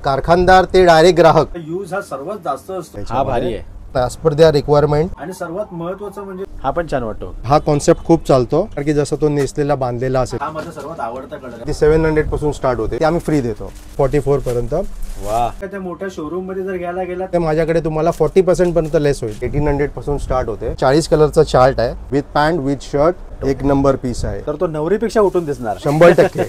कारखानदार ते डायरेक्ट ग्राहक यूज हा सर्वात जास्त असतो. हा भारी आहे. ॲज पर द्या रिक्वायरमेंट. आणि सर्वात महत्त्वाचं म्हणजे हा पण छान वाटतो. हा कॉन्सेप्ट खूप चालतो कारण की जसं तो नेसलेला बांधलेला असेल. हा माझा सर्वात आवडता कलर. ती 700 पासून स्टार्ट होते, ते आम्ही फ्री देतो 44 पर्यंत. वा. त्या मोठ्या शोरूम मध्ये जर घ्यायला गेला ते माझ्याकडे तुम्हाला 40% पर्यंत लेस होईल. 1800 पासून स्टार्ट होते. 40 कलरचा चार्ट आहे, विथ पॅन्ट विथ शर्ट. एक नंबर पीस आहे. तर तो नवरीपेक्षा उठून दिसणार 100%.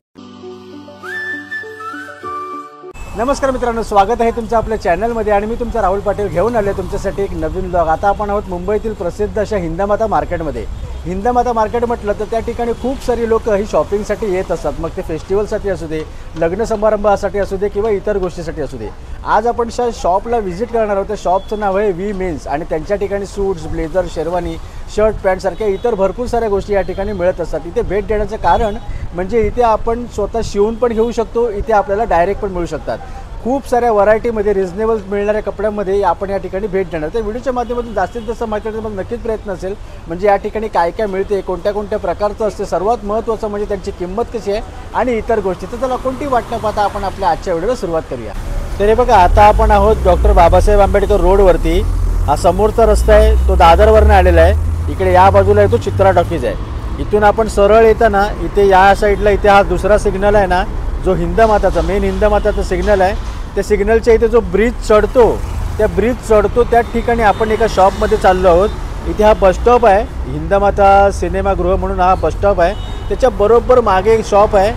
नमस्कार मित्रांनो, स्वागत आहे तुमचं आपल्या चॅनलमध्ये. आणि मी तुमचा राहुल पाटील घेऊन आले तुमच्यासाठी एक नवीन ब्लॉग. आता आपण आहोत मुंबईतील प्रसिद्ध अशा हिंदमाता मार्केटमध्ये. हिंदमाता मार्केट म्हटलं तर त्या ठिकाणी खूप सारी लोक ही शॉपिंगसाठी येत असतात. मग ते फेस्टिवलसाठी असू दे, लग्न समारंभासाठी असू दे किंवा इतर गोष्टीसाठी असू दे. आज आपण शॉपला व्हिजिट करणार आहोत. त्या शॉपचं नाव आहे वी मेन्स आणि त्यांच्या ठिकाणी suits, blazer, sherwani, shirt, pant सारख्या इतर भरपूर साऱ्या गोष्टी या ठिकाणी मिळत असतात. इथे भेट देण्याचं कारण म्हणजे इथे आपण स्वतः शिवून पण घेऊ शकतो, इथे आपल्याला डायरेक्ट पण मिळू शकतात. खूप साऱ्या व्हरायटीमध्ये रिजनेबल मिळणाऱ्या कपड्यांमध्ये आपण या ठिकाणी भेट देणार. तर व्हिडिओच्या माध्यमातून जास्तीत जास्त माहिती देण्याचा नक्कीच प्रयत्न असेल. म्हणजे या ठिकाणी काय काय मिळते, कोणत्या कोणत्या प्रकारचं असते, सर्वात महत्त्वाचं म्हणजे त्यांची किंमत कशी आहे आणि इतर गोष्टी. तर चला कोणती वाट न पाहता आपण आपल्या आजच्या व्हिडिओला सुरुवात करूया. तर हे बघा, आता आपण आहोत डॉक्टर बाबासाहेब आंबेडकर रोडवरती. हा समोरचा रस्ता आहे तो दादरवरनं आलेला आहे. इकडे या बाजूला येतो चित्रा टॉकीज आहे. इथून आपण सरळ येताना इथे या साईडला इथे हा दुसरा सिग्नल आहे ना, जो हिंदमाताचा मेन हिंदमाताचा सिग्नल आहे. त्या सिग्नलच्या इथे जो ब्रिज चढतो, त्या ठिकाणी आपण एका शॉपमध्ये चाललो आहोत. इथे हा बसस्टॉप आहे, हिंदमाता सिनेमागृह म्हणून हा बसस्टॉप आहे. त्याच्या बरोबर मागे एक शॉप आहे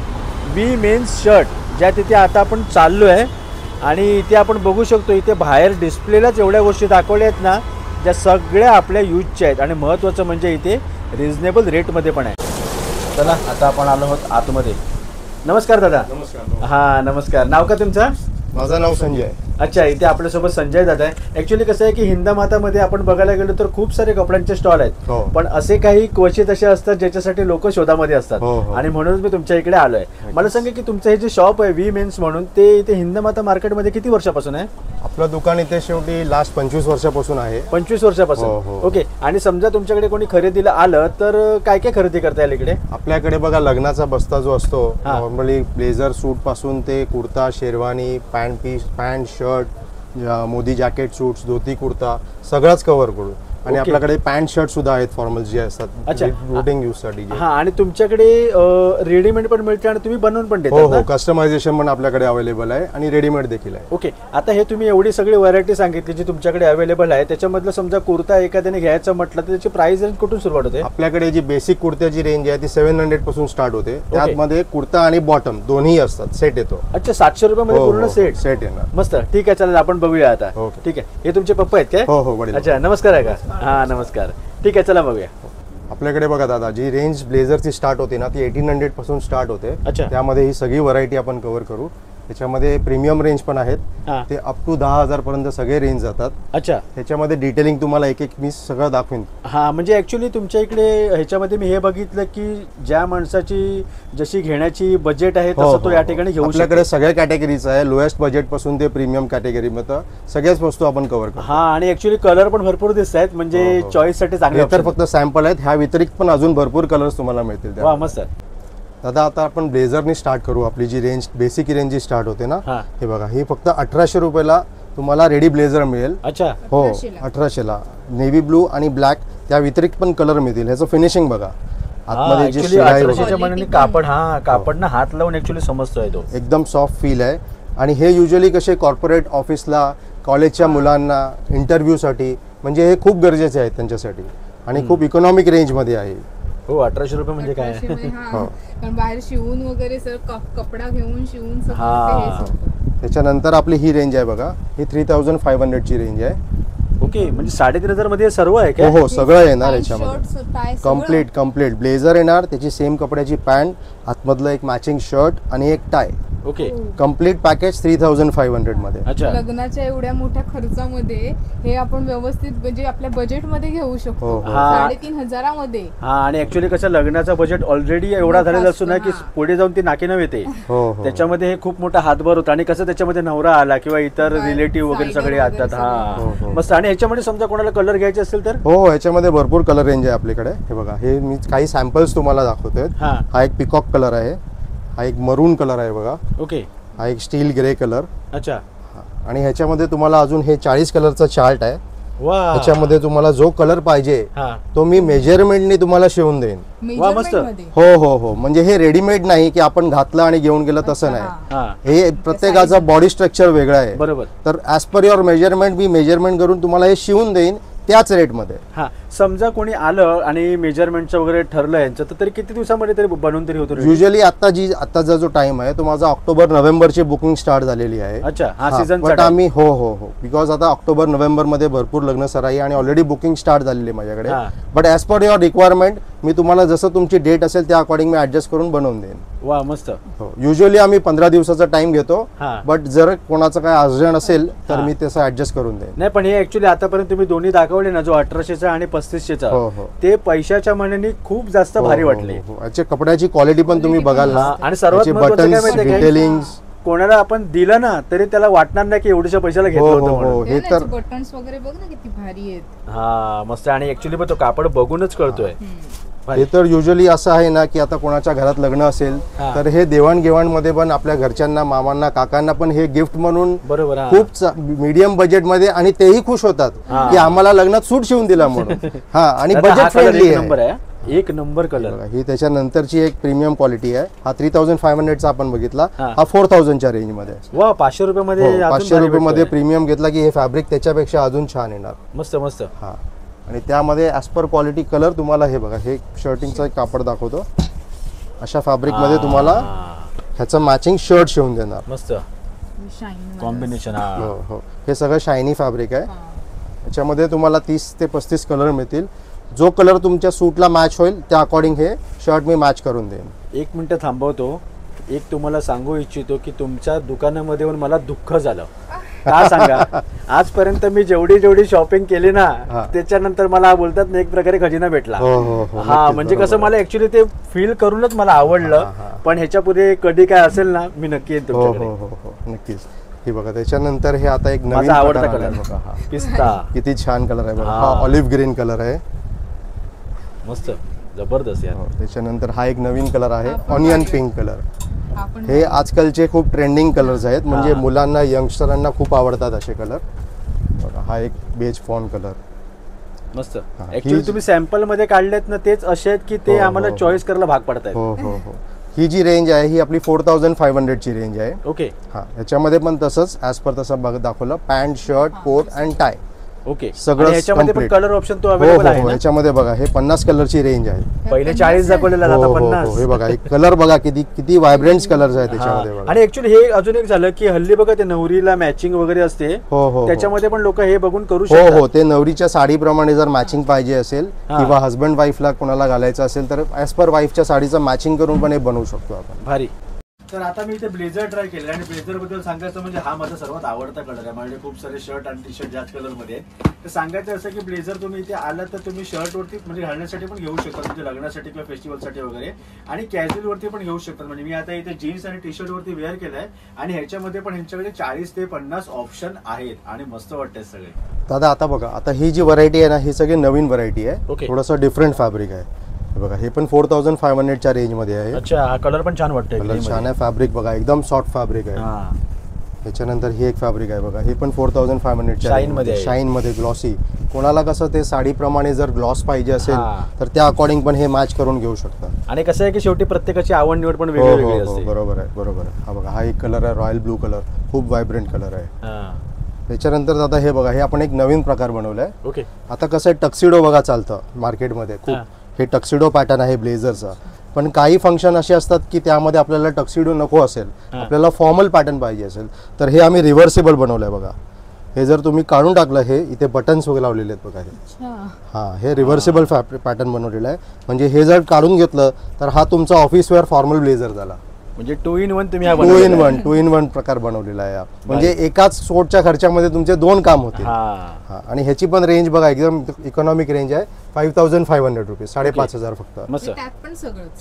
वी मेन्स शर्ट, ज्या तिथे आता आपण चाललो आहे. आणि इथे आपण बघू शकतो इथे बाहेर डिस्प्लेलाच एवढ्या गोष्टी दाखवल्या आहेत ना, ज्या सगळ्या आपल्या यूजच्या आहेत. आणि महत्त्वाचं म्हणजे इथे रिजनेबल रेटमध्ये पण आहे. चला आता आपण आलो आहोत आतमध्ये. नमस्कार दादा. नमस्कार. हां नमस्कार. नाव का तुमचं? माझं नाव संजय. अच्छा, इथे आपल्यासोबत संजय दादा आहे. ॲक्च्युली कसं आहे की हिंदमातामध्ये आपण बघायला गेलो तर खूप सारे कपड्यांचे स्टॉल आहेत. पण असे काही क्वचित असे असतात ज्याच्यासाठी लोक शोधामध्ये असतात. आणि म्हणूनच मी तुमच्या इकडे आलोय. मला सांगा की तुमचं हे जे शॉप आहे वी मेन्स म्हणून, ते इथे हिंदमाता मार्केटमध्ये किती वर्षापासून आहे? आपलं दुकान इथे शेवटी लास्ट 25 वर्षापासून आहे. 25 वर्षापासून. ओके. आणि समजा तुमच्याकडे कोणी खरेदीला आलं तर काय काय खरेदी करता येईल इकडे? आपल्याकडे बघा लग्नाचा बस्ता जो असतो, नॉर्मली ब्लेझर सूट पासून ते kurta, sherwani, pant, shirt, Modi jacket, suits, dhoti, kurta सगळंच कव्हर करू. आणि आपल्याकडे पॅन्ट शर्ट सुद्धा आहेत फॉर्मल जे असतात रूटिंग यूज साठी. हा, आणि तुमच्याकडे रेडीमेड पण मिळते आणि तुम्ही बनवून पण देता? हो, कस्टमायझेशन पण आपल्याकडे अवेलेबल आहे आणि रेडीमेड देखील आहे. ओके. आता हे तुम्ही एवढी सगळी व्हरायटी सांगितली जी तुमच्याकडे अवेलेबल आहे, त्याच्यामधलं समजा कुर्ता एखाद्याने घ्यायचं म्हटलं तर त्याची प्राइस रेंज कुठून सुरुवात होते? आपल्याकडे जी बेसिक कुर्त्याची रेंज आहे ती 700 पासून स्टार्ट होते. त्यामध्ये कुर्ता आणि बॉटम दोन्ही असतात, सेट येतो. अच्छा, 700 रुपयामध्ये पूर्ण सेट येणार. मस्त. ठीक आहे, चालेल, आपण बघूया आता. ठीक आहे. हे तुमचे पप्पा आहेत काय? हो, वडील. अच्छा, नमस्कार आहे का? हा नमस्कार. ठीक आहे, चला बघूया. आपल्याकडे बघा दादा, जी रेंज ब्लेझरची स्टार्ट होते ना ती 1800 पासून स्टार्ट होते. त्यामध्ये ही सगळी व्हरायटी आपण कव्हर करू. त्याच्यामध्ये प्रीमियम रेंज पण आहेत, ते अप टू 10,000 पर्यंत सगळे रेंज जातात. अच्छा. ह्याच्यामध्ये डिटेलिंग तुम्हाला एक मी सगळं दाखवीन. हा, म्हणजे ऍक्च्युली तुमच्या इकडे ह्याच्यामध्ये मी हे बघितलं की ज्या माणसाची जशी घेण्याची बजेट आहे तसं तो या ठिकाणी घेऊ शकतो. आपल्याकडे सगळ्या कॅटेगरीज आहे, लोएस्ट बजेट पासून ते प्रीमियम कॅटेगरी मध्ये सगळ्याच वस्तू आपण कव्हर करतो. हा, आणि ऍक्च्युली कलर पण भरपूर दिसत आहेत, म्हणजे चॉईस साठी चांगले. तर फक्त सॅम्पल आहेत, ह्या व्यतिरिक्त पण अजून भरपूर कलर्स तुम्हाला मिळतील. वा, मस्त. दादा आता आपण ब्लेझरनी स्टार्ट करू. आपली जी रेंज बेसिक रेंज जी स्टार्ट होते ना, हे बघा, ही फक्त 1800 रुपयाला तुम्हाला रेडी ब्लेझर मिळेल. अच्छा. हो, 1800ला नेव्ही ब्लू आणि ब्लॅक, त्या व्यतिरिक्त पण कलर मिळतील. ह्याचं फिनिशिंग बघा, आतमध्ये जी शिलाई, कापड, हा कापड ना हात लावून ऍक्च्युली समजतोय तो, एकदम सॉफ्ट फील आहे. आणि हे युजली कसे कॉर्पोरेट ऑफिसला, कॉलेजच्या मुलांना, इंटरव्ह्यूसाठी म्हणजे हे खूप गरजेचे आहेत त्यांच्यासाठी. आणि खूप इकॉनॉमिक रेंजमध्ये आहे. हो, 1800 रुपये म्हणजे काय? पण बाहेर शिवून वगैरे सर कपडा घेऊन शिवून. त्याच्यानंतर आपली ही रेंज आहे बघा, ही 3500 ची रेंज आहे. ओके, म्हणजे 3500 मध्ये सर्व आहे का? हो, सगळं येणार याच्यामध्ये. कम्प्लीट ब्लेझर येणार, त्याची सेम कपड्याची पॅन्ट, आतमधलं एक मॅचिंग शर्ट आणि एक टाय. ओके. कम्प्लीट पॅकेज 3500 मध्ये. अच्छा. लग्नाच्या एवढ्या मोठ्या खर्चामध्ये हे आपण व्यवस्थित म्हणजे आपल्या बजेट मध्ये घेऊ शकतो. 3500 मध्ये. हा, आणि ऍक्च्युली कसं लग्नाचा बजेट ऑलरेडी एवढा झालेला असतो ना की पुढे जाऊन ती नाकी न येते. त्याच्यामध्ये हे खूप मोठा हातभार होता. आणि कसं त्याच्यामध्ये नवरा आला किंवा इतर रिलेटिव्ह वगैरे सगळे येतात. हा, मस्त. आणि ह्याच्यामध्ये समजा कोणाला कलर घ्यायचे असेल तर? हो, ह्याच्यामध्ये भरपूर कलर रेंज आहे आपल्याकडे. हे बघा, हे मी काही सॅम्पल्स तुम्हाला दाखवतोय. हा एक पिकॉक कलर आहे, हा एक मरून कलर आहे बघा. ओके. हा एक स्टील ग्रे कलर. अच्छा. आणि ह्याच्यामध्ये तुम्हाला अजून हे 40 कलरचा चार्ट आहे. वा. ह्याच्यामध्ये तुम्हाला जो कलर पाहिजे तो मी मेजरमेंटने तुम्हाला शिवून देईन. मस्त. हो हो हो, म्हणजे हे रेडीमेड नाही की आपण घातलं आणि घेऊन गेलं, तसं नाही. हे प्रत्येकाचा बॉडी स्ट्रक्चर वेगळा आहे. बरोबर. तर as per your measurement me measurement करून तुम्हाला हे शिवून देईन त्याच रेटमध्ये. हा, समजा कोणी आलं आणि मेजरमेंटचं वगैरे ठरलं यांचं, तर तरी किती दिवसामध्ये तरी बनवून तरी होतं? युजली आताचा जो टाइम आहे तो माझा ऑक्टोबर नोव्हेंबरची बुकिंग स्टार्ट झालेली आहे. अच्छा. हा, सीझन. बट आम्ही हो हो हो, बिकॉज आता ऑक्टोबर नोव्हेंबर मध्ये भरपूर लग्न सराई आणि ऑलरेडी बुकिंग स्टार्ट झालेली आहे माझ्याकडे. But as per your requirement मी तुम्हाला जसं तुमची डेट असेल त्या अकॉर्डिंग मी ऍडजस्ट करून बनवून देईन. वा, मस्त. हो, युजली आम्ही 15 दिवसाचा टाइम घेतो. बट जर कोणाचं काय अर्जंट असेल तर मी तसं ऍडजस्ट करून देईन. नाही, पण हे ऍक्च्युली आतापर्यंत तुम्ही दोन्ही दाखवले ना, जो 1800चा आणि 3500चा, ते पैशाच्या मानाने खूप जास्त भारी वाटले. याच्या कपड्याची क्वालिटी पण तुम्ही बघाल ना. आणि सर्वात महत्त्वाचं काय माहिती आहे, डिटेलिंग्स कोणाला आपण दिलं ना तरी त्याला वाटणार नाही की एवढ्याच्या पैशाला घेतलं होतं. हे तर बटन्स वगैरे बघ ना किती भारी आहेत. हा, मस्त. आणि ऍक्च्युली पण तो कापड बघूनच कळतोय. हे तर युजली असं आहे ना की आता कोणाच्या घरात लग्न असेल तर हे देवाणघेवाण मध्ये पण आपल्या घरच्यांना, मामांना, काकांना पण हे गिफ्ट म्हणून बरोबर खूप मीडियम बजेट मध्ये, आणि तेही खुश होतात की आम्हाला लग्नात सूट शिवून दिला म्हणून. हा, आणि बजेट फ्रेंडली आहे. एक नंबर कलर. ही त्याच्यानंतरची एक प्रीमियम क्वालिटी आहे. हा 3500चा आपण बघितला, हा 4000च्या रेंज मध्ये. वा, 500 रुपयामध्ये. 500 रुपयामध्ये प्रीमियम घेतला की हे फॅब्रिक त्याच्यापेक्षा अजून छान येणार. मस्त मस्त. हा, आणि त्यामध्ये ॲज पर क्वालिटी कलर तुम्हाला हे बघा, हे शर्टिंगचं कापड दाखवतो. अशा फॅब्रिक मध्ये तुम्हाला ह्याचं मॅचिंग शर्ट शिवून देणार. मस्त कॉम्बिनेशन. हो हो, हे सगळं शायनी फॅब्रिक आहे. याच्यामध्ये तुम्हाला 30 ते 35 कलर मिळतील. जो कलर तुमच्या सूटला मॅच होईल त्या अकॉर्डिंग हे शर्ट मी मॅच करून देईन. एक मिनिट थांबवतो. एक तुम्हाला सांगू इच्छितो की तुमच्या दुकानामध्ये येऊन मला दुःख झालं. का सांगा, आजपर्यंत मी जेवढी शॉपिंग केली ना, त्याच्यानंतर मला बोलतात ना एक प्रकारे खजिना भेटला. हा, म्हणजे कसं मला ऍक्च्युली ते फील करूनच मला आवडलं. पण ह्याच्या पुढे कधी काय असेल ना, मी नक्की येईन तुमच्याकडे. हो, नक्कीच. हे बघा, त्याच्यानंतर हे आता एक नवीन आवडता कलर बघा, हा पिस्ता. किती छान कलर आहे बघा. हा ऑलिव्ह ग्रीन कलर आहे. मस्त जबरदस्त यार. त्याच्यानंतर हा एक नवीन कलर आहे, ऑनियन पिंक कलर. हे आजकालचे खूप ट्रेंडिंग कलर्स आहेत, म्हणजे मुलांना, यंगस्टरांना खूप आवडतात असे कलर. बघा, हा एक बेज फॉन कलर. मस्त. ऍक्च्युली तुम्ही सॅम्पल मध्ये काढलेत ना, तेच असे आहेत की ते आम्हाला चॉईस करायला भाग पडतात. हो हो हो. ही जी रेंज आहे ही आपली 4500 ची रेंज आहे. ओके. हा, याच्यामध्ये पण तसंच ॲज पर तसं बघ दाखवलं, pant, shirt, coat and tie. Okay. सगळं याच्यामध्ये पण कलर ऑप्शन तो अवेलेबल आहे. याच्यामध्ये बघा, हे 50 कलरची रेंज आहे. पहिले 40 दाखवलेला, आता 50. हे बघा, एक कलर बघा किती व्हायब्रंट कलर्स आहेत त्याच्यामध्ये. आणि ऍक्च्युली हे अजून एक झालं की हल्ली बघा ते नवरीला मॅचिंग वगैरे असते. हो, त्याच्यामध्ये पण लोक हे बघून करू शकतात. हो, ते नवरीच्या साडीप्रमाणे जर मॅचिंग पाहिजे असेल किंवा हस्बंड वाईफला कोणाला घालायचं असेल तर ॲज पर वाईफच्या साडीचं मॅचिंग करून पण हे बनवू शकतो आपण. भारी. तर आता मी इथे ब्लेझर ट्राय केले, आणि ब्लेझर बद्दल सांगायचं म्हणजे हा माझा सर्वात आवडता कलर आहे. माझे खूप सारे शर्ट आणि टी शर्ट याच कलर मध्ये आहे. तर सांगायचं असं की ब्लेझर तुम्ही इथे आलात तर तुम्ही शर्ट वरती म्हणजे घालण्यासाठी पण घेऊ शकता, म्हणजे लग्नासाठी किंवा फेस्टिवलसाठी वगैरे, आणि कॅज्युअल वरती पण घेऊ शकतात. म्हणजे मी आता इथे जीन्स आणि टी शर्ट वरती वेअर केलाय, आणि ह्याच्यामध्ये पण ह्यांच्याकडे 40 ते 50 ऑप्शन आहेत, आणि मस्त वाटतात सगळे. दादा आता बघा, आता ही जी व्हरायटी आहे ना, ही सगळी नवीन व्हरायटी आहे. थोडंसं डिफरंट फॅब्रिक आहे. बघा, हे पण 4500च्या रेंज मध्ये आहे. अच्छा, हा कलर पण छान वाटतोय. कलर छान आहे. फॅब्रिक बघा, एकदम सॉफ्ट फॅब्रिक आहे. त्याच्यानंतर ही एक फॅब्रिक आहे बघा, हे पण 4500च्या रेंज मध्ये, शाईन मध्ये, ग्लॉसी. कोणाला कसं ते साडीप्रमाणे जर ग्लॉस पाहिजे असेल तर त्या अकॉर्डिंग पण हे मॅच करून घेऊ शकतात. आणि कसं आहे की शेवटी प्रत्येकाची आवड निवड पण वेगळी असते. बरोबर आहे, बरोबर आहे. हा बघा, हा एक कलर आहे, रॉयल ब्लू कलर, खूप व्हायब्रंट कलर आहे. त्याच्यानंतर आता हे बघा, हे आपण एक नवीन प्रकार बनवलाय. ओके. आता कसं आहे, टक्सिडो बघा चालतं मार्केटमध्ये खूप. हे टक्सिडो पॅटर्न आहे ब्लेझरचा. पण काही फंक्शन असे असतात की त्यामध्ये आपल्याला टक्सिडो नको असेल, आपल्याला फॉर्मल पॅटर्न पाहिजे असेल, तर हे आम्ही रिव्हर्सेबल बनवलंय बघा. हे जर तुम्ही काढून टाकलं, हे इथे बटन्स वगैरे लावलेले आहेत बघा हे. हा, हे रिव्हर्सेबल पॅटर्न बनवलेलं आहे. म्हणजे हे जर काढून घेतलं तर हा तुमचा ऑफिस वेअर फॉर्मल ब्लेझर झाला. म्हणजे 2 in 1 तुम्ही 2 in 1 प्रकार बनवलेला आहे. म्हणजे एकाच सूटच्या खर्चामध्ये तुमचे 2 काम होते. आणि ह्याची पण रेंज बघा, एकदम इकॉनॉमिक रेंज आहे, 5500 रुपीज, 5500 फक्त.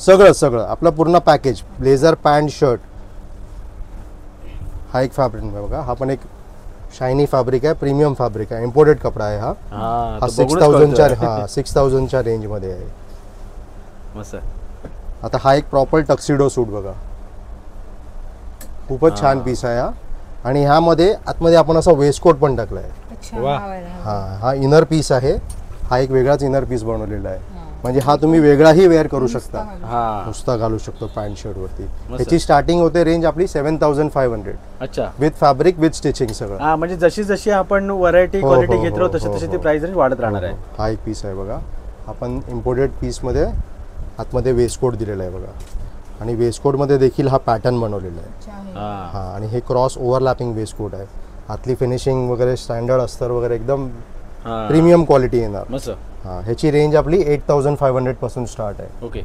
सगळं आपलं पूर्ण पॅकेज, ब्लेझर, पॅन्ट, शर्ट. हा एक फॅब्रिक आहे बघा, हा पण एक शायनी फॅब्रिक आहे, प्रीमियम फॅब्रिक आहे, इम्पोर्टेड कपडा आहे. हा 6000च्या रेंज मध्ये आहे. मस्त. आता हा एक प्रॉपर टक्सिडो सूट बघा. खूपच छान पीस आहे हा. आणि ह्यामध्ये आतमध्ये आपण असा वेस्टकोट पण टाकलाय. अच्छा वा. हा वाला. हा इनर पीस आहे. हा एक वेगळाच इनर पीस बनवलेला आहे. म्हणजे हा तुम्ही वेगळाही वेअर करू शकता. हा नुसता घालू शकतो पॅन्ट शर्ट वरती. मस्त. ह्याची स्टार्टिंग होते रेंज आपली 7500 अच्छा. विथ फॅब्रिक विथ स्टिचिंग सगळं. हा म्हणजे जशी जशी आपण व्हरायटी हो, क्वालिटी हो, घेत राहू हो, तशी हो, तशी ती हो. प्राइस रेंज वाढत राहणार आहे. हा एक पीस आहे बघा. आपण इम्पोर्टेड पीसमध्ये आतमध्ये वेस्टकोट दिलेला आहे बघा. आणि वेस्टकोटमध्ये देखील हा पॅटर्न बनवलेला आहे. अच्छा आहे. हा हा आणि हे क्रॉस ओव्हरलॅपिंग वेस्टकोट आहे. आतली फिनिशिंग वगैरे स्टँडर्ड अस्तर वगैरे एकदम हा. प्रीमियम क्वालिटी येणार. मस्त. हा ह्याची रेंज आपली 8500 पासून स्टार्ट आहे. ओके.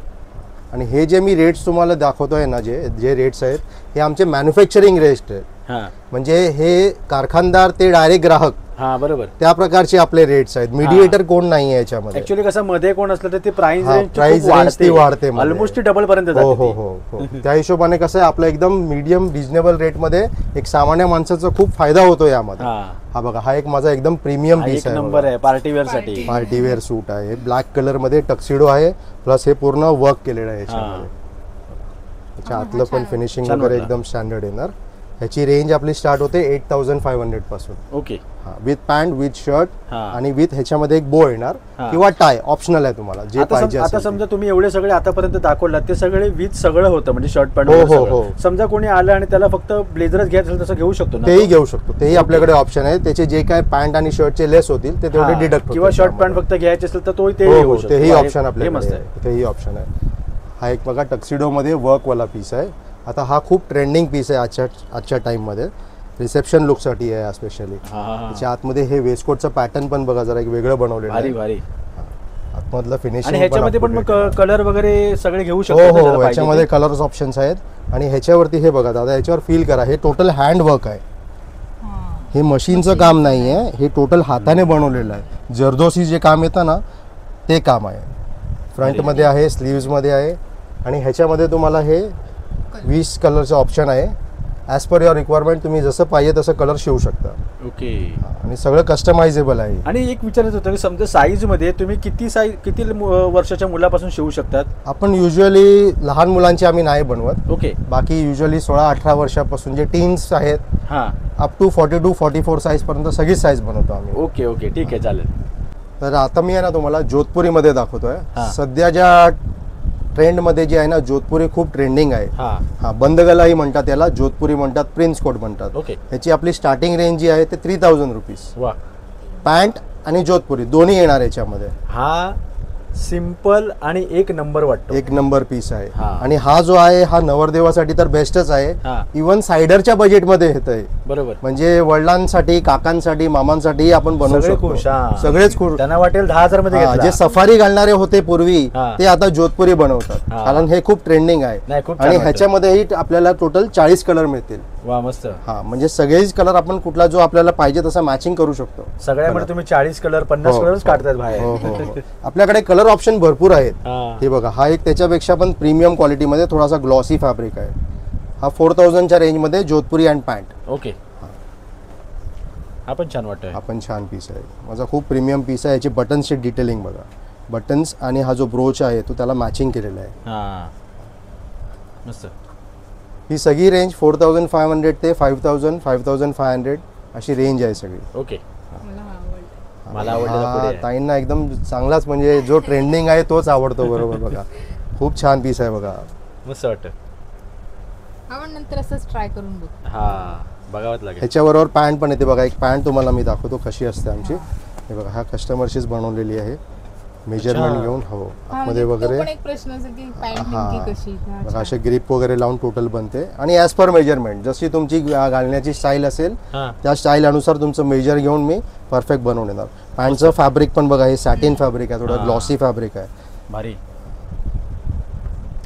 आणि हे जे मी रेट्स तुम्हाला दाखवतोय ना, जे रेट्स आहेत हे आमचे मॅन्युफॅक्चरिंग रेट्स आहेत. हा म्हणजे हे कारखानदार ते डायरेक्ट ग्राहक हा बरोबर. त्या प्रकारचे आपले रेट्स आहेत. मीडिएटर कोण नाही आहे याच्यामध्ये. ऍक्च्युली कसं मध्ये कोण असलं तर ते प्राइस हा, रेंज price range ती वाढते मध्ये. ऑलमोस्ट डबल पर्यंत हो जाते हो ती. हो हो त्या हिशोबाने कसं आहे आपलं एकदम मीडियम रिजनेबल रेटमध्ये एक सामान्य माणसाचा खूप फायदा होतो यामध्ये. हा हा बघा हा एक माझा एकदम प्रीमियम हा पीस एक आहे नंबर आहे पार्टी वेअर साठी. Party. पार्टी वेअर सूट आहे. ब्लॅक कलर मध्ये टक्सिडो आहे प्लस हे पूर्ण वर्क केलेलं आहे याच्यामध्ये. याच्या आतलं पण फिनिशिंग छान वगैरे वाटलं. एकदम स्टँडर्ड येणार. ह्याची रेंज आपली स्टार्ट होते 8500 पासून. ओके. हा विथ पॅन्ट विथ शर्ट हा. आणि विथ ह्याच्यामध्ये एक बो येणार हा. किंवा टाय ऑप्शनल आहे तुम्हाला जे पाहिजे आता असेल ते. समजा तुम्ही एवढे सगळे आतापर्यंत दाखवलात ते सगळे विथ सगळं होतं म्हणजे शर्ट पॅन्ट हो, वगैरे हो, सगळं. हो. समजा कोणी आलं आणि त्याला फक्त ब्लेझरच घ्यायचं असेल तसं घेऊ शकतो ना तेही घेऊ शकतो. तेही आपल्याकडे ऑप्शन आहे. त्याचे जे काय पॅन्ट आणि शर्टचे लेस होतील ते तेवढे हा. डिडक्ट किंवा शर्ट पॅन्ट फक्त घ्यायचे असेल तर तो तेही हो घेऊ हो शकतो. तेही हे- ऑप्शन हे आपल्याकडे मस्त आहे. आहे. तेही ऑप्शन आहे. हा एक बघा टक्सिडो मध्ये वर्क वाला पीस आहे. आता हा खूप ट्रेंडिंग पीस आहे आजच्या टाइममध्ये. रिसेप्शन लुकसाठी आहे स्पेशली. हा, हा, हा. त्याच्या आतमध्ये हे वेस्टकोटचं पॅटर्न पण बघा जरा एक वेगळं बनवलेलं भारी आहे. भारी. आतमधलं आणि फिनिशिंग ह्याच्यामध्ये पण मग कलर वगैरे सगळे घेऊ हो शकतो ना हो ज्याला पाहिजे ह्याच्यामध्ये ते? कलर्स ऑप्शन्स आहेत. आणि ह्याच्यावरती हे बघा दादा याच्यावर फील करा हे टोटल हँड वर्क आहे. हा. हे मशीनचं काम नाही आहे. हे टोटल हाताने बनवलेलं आहे. जरदोसी जे काम येतं ना ते काम आहे. फ्रंटमध्ये आहे स्लीव्समध्ये आहे. आणि ह्याच्यामध्ये तुम्हाला हे 20 कलरचं ऑप्शन आहे. ॲज पर युअर रिक्वायरमेंट तुम्ही जसं पाहिजे तसं कलर शिवू शकता. ओके. आणि सगळं कस्टमायझेबल आहे. आणि एक विचारायचं होतं की समजा साईज मध्ये तुम्ही किती वर्षाच्या मुलापासून शिवू शकतात? आपण युजली लहान मुलांची आम्ही नाही बनवत. ओके. बाकी युजली 16-18 वर्षापासून जे टीन्स आहेत हा. अप टू 42-44 साईजपर्यंत सगळीच साईज बनवतो आम्ही. ओके ओके ठीक आहे चालेल. तर आता मी आहे ना तुम्हाला जोधपुरीमध्ये दाखवतोय. हा. सध्या ज्या ट्रेंडमध्ये जे आहे ना जोधपुरी खूप ट्रेंडिंग आहे. हा. हा बंद गलाही म्हणतात याला. जोधपुरी म्हणतात प्रिन्स कोट म्हणतात. ओके. याची आपली स्टार्टिंग रेंज जी आहे ते 3000 रुपीज. वा. पॅन्ट आणि जोधपुरी दोन्ही येणार याच्यामध्ये. हा सिंपल आणि एक नंबर वाटतो. एक नंबर पीस आहे. हा. आणि हा जो आहे हा नवरदेवासाठी तर बेस्टच आहे. हा. इवन सायडरच्या बजेटमध्ये येत आहे. बरोबर. म्हणजे वडिलांसाठी काकांसाठी मामांसाठी आपण बनवू सगळे शकतो. खुश. हा. सगळेच खुश. त्यांना वाटेल 10,000 मध्ये हा, घेतला. जे सफारी घालणारे होते पूर्वी हा. ते आता जोधपुरी बनवतात. हा. कारण हे खूप ट्रेंडिंग आहे. नाही, खूप छान आणि वाटतं. ह्याच्यामध्येही आपल्याला टोटल 40 कलर मिळतील. वा मस्त. हा म्हणजे सगळेच कलर आपण कुठला जो आपल्याला पाहिजे तसा मॅचिंग करू शकतो. सगळ्यामध्ये तुम्ही 40 कलर 50 हो, कलर्स हो. काढतात बाहेर. हो, हो, हो. आपल्याकडे कलर ऑप्शन भरपूर आहेत. हा. हे बघा हा एक त्याच्यापेक्षा पण प्रीमियम क्वालिटीमध्ये थोडासा ग्लॉसी फॅब्रिक आहे. हा 4000च्या रेंजमध्ये जोधपुरी अँड पॅन्ट. ओके. हा पण छान वाटतोय. हा पण छान पीस आहे. माझा खूप प्रीमियम पीस आहे. याची बटन्सची डिटेलिंग बघा. बटन्स आणि हा जो ब्रोच आहे तो त्याला मॅचिंग केलेला आहे. हा मस्त. ही सगळी रेंज 4500 ते 5000 5500 अशी रेंज आहे सगळी. ओके. मला हा आवडलं. मला आवडलेला हा पुढे आहे. ताईंना एकदम चांगलाच म्हणजे जो ट्रेंडिंग आहे तोच आवडतो. बरोबर बघा खूप छान पीस आहे बघा. मस्त वाटतं. आपण नंतर असंच ट्राय करून बघ. हा बघावंच लागेल. ह्याच्याबरोबर पॅन्ट पण येते बघा. एक पॅन्ट तुम्हाला मी दाखवतो कशी असते आमची. हे बघा हा कस्टमरशीच बनवलेली आहे. मेजरमेंट अच्छा. घेऊन. हो हा, आतमध्ये म्हणजे तो वगैरे पण एक प्रश्न असेल की पॅन्ट हा. नेमकी कशी. हा, बघा छान. असे ग्रिप वगैरे लावून टोटल बनते. आणि ॲज पर मेजरमेंट जशी तुमची घालण्याची स्टाईल असेल हा. त्या स्टाईल अनुसार तुमचं मेजर घेऊन मी परफेक्ट बनवून येणार. पॅन्टचं फॅब्रिक पण बघा हे सॅटिन फॅब्रिक आहे. थोडं हा. ग्लॉसी फॅब्रिक आहे. भारी.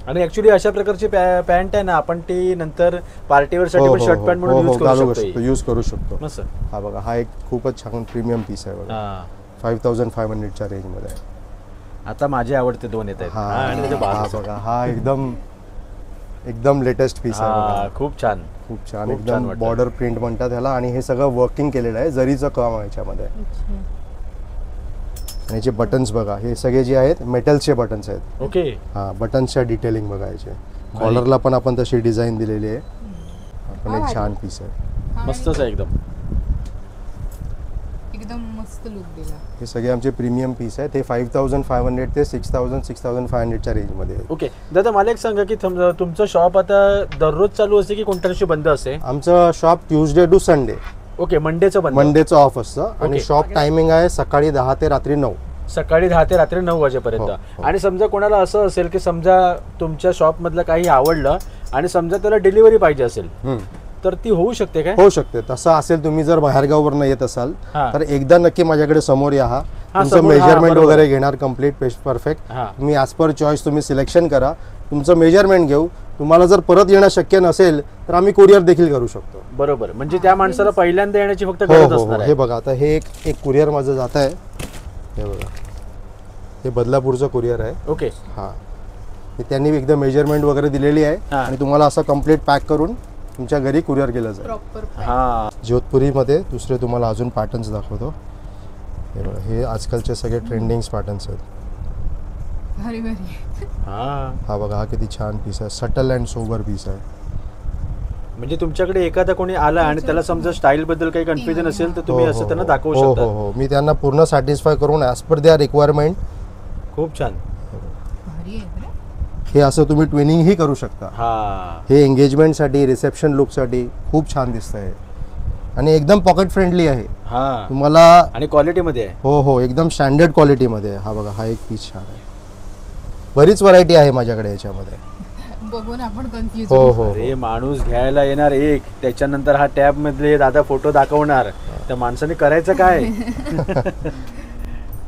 आणि ऍक्च्युली अशा प्रकारची पॅन्ट आहे ना आपण ती नंतर पार्टीवेअर साठी पण शर्ट पॅन्ट म्हणून यूज करू शकतो. यूज करू शकतो. मस्त. हा बघा हा एक खूपच छान प्रीमियम पीस आहे बघा. हा. 5500च्या रेंजमध्ये आहे. आता माझे आवडते दोन येत आहेत. हा हा, आणि त्याचे हा बाजूचे. बघा हा एकदम लेटेस्ट पीस आहे हा, बघा. खूप छान. खूप छान खूप छान एकदम वाटतं. बॉर्डर प्रिंट म्हणतात ह्याला. आणि हे सगळं वर्किंग केलेलं आहे. जरीचं काम आहे याच्यामध्ये. अच्छा. आणि याचे बटन्स बघा हे सगळे जे आहेत मेटलचे बटन्स आहेत. ओके. हा बटन्सच्या डिटेलिंग बघायचे. कॉलरला पण आपण तशी डिझाईन दिलेली आहे. पण एक छान पीस आहे. मस्तच आहे एकदम. एकदम मस्त लुक दिला. हे सगळे आमचे प्रीमियम पीस आहे. ते 5500 ते 6500च्या रेंजमध्ये आहे. ओके दादा, मला एक सांगा की समजा तुमचं शॉप आता दररोज चालू असते की कोणत्या दिवशी बंद असते? आमचं shop Tuesday to Sunday, okay, मंडेचं बंद. मंडेचं ऑफ असतं. आणि ओके. शॉप टायमिंग आहे सकाळी 10 ते रात्री 9. सकाळी 10 ते रात्री 9 वाजेपर्यंत. हो. आणि समजा कोणाला असं असेल की समजा तुमच्या शॉपमधलं काही आवडलं आणि समजा त्याला डिलिव्हरी पाहिजे असेल तर ती होऊ शकते काय? होऊ शकते. तसं असेल, तुम्ही जर बाहेरगाववरनं येत असाल हा. तर एकदा नक्की माझ्याकडे समोर या. तुमचं समोर, हा, मेजरमेंट बरोबर. वगैरे घेणार कम्प्लीट परफेक्ट. हा. तुम्ही ॲज पर चॉईस तुम्ही सिलेक्शन करा, तुमचं मेजरमेंट घेऊ. तुम्हाला जर परत येणं शक्य नसेल तर आम्ही कुरिअर देखील करू शकतो. बरोबर, म्हणजे त्या माणसाला पहिल्यांदा येण्याची फक्त हो गरज हो असणार हो. आहे. हे बघा, आता हे एक कुरिअर माझं जात आहे. हे बघा, हे बदलापूरचं कुरिअर आहे. ओके. हां, हे त्यांनी एकदा मेजरमेंट वगैरे दिलेली आहे हा. आणि तुम्हाला असं कम्प्लीट पॅक करून तुमच्या घरी कुरिअर केलं जाईल. प्रॉपर हा, जोधपुरीमध्ये दुसरे तुम्हाला अजून पॅटर्न्स दाखवतो. हे बघा, हे आजकालचे सगळे ट्रेंडिंग पॅटर्न्स आहेत. भारी भारी. हा, हा बघा, हा किती छान पीस आहे. सटल अँड सोबर पीस आहे. म्हणजे तुमच्याकडे एखादा कोणी आला आणि त्याला समजा स्टाईल बद्दल काही कन्फ्युजन असेल तर तुम्ही हो, असं हो, त्यांना हो. दाखवू हो हो शकता. हो, मी त्यांना पूर्ण सॅटिस्फाय करून ॲज पर देअर रिक्वायरमेंट. खूप छान. भारी आहे बरं. हे असं तुम्ही ट्विनिंगही करू शकता. हा, हे एंगेजमेंटसाठी, रिसेप्शन लुकसाठी खूप छान दिसतं आहे आणि एकदम पॉकेट फ्रेंडली आहे. हा, तुम्हाला आणि क्वालिटीमध्ये आहे. हो हो, एकदम स्टँडर्ड क्वालिटीमध्ये आहे. हा बघा, हा एक पीस छान आहे. बरीच व्हरायटी आहे माझ्याकडे याच्यामध्ये. बघून आपण कन्फ्युज हो हो अरे, माणूस घ्यायला येणार एक, त्याच्यानंतर हा टॅब मधले दादा फोटो दाखवणार, त्या माणसाने करायचं काय?